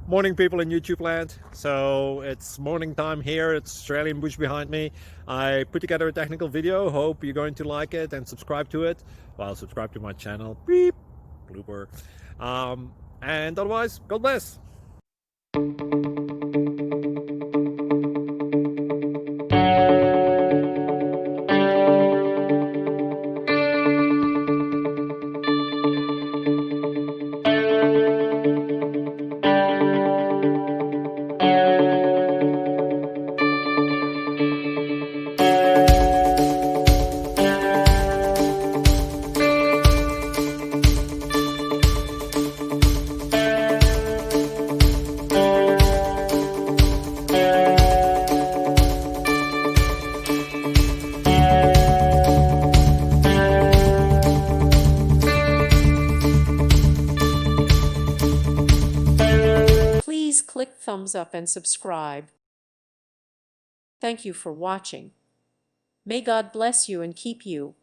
Morning, people in YouTube land. So it's morning time here. It's Australian bush behind me. I put together a technical video. Hope you're going to like it and subscribe to it. Well, subscribe to my channel. Beep, blooper. And otherwise, God bless. Please click thumbs up and subscribe. Thank you for watching. May God bless you and keep you.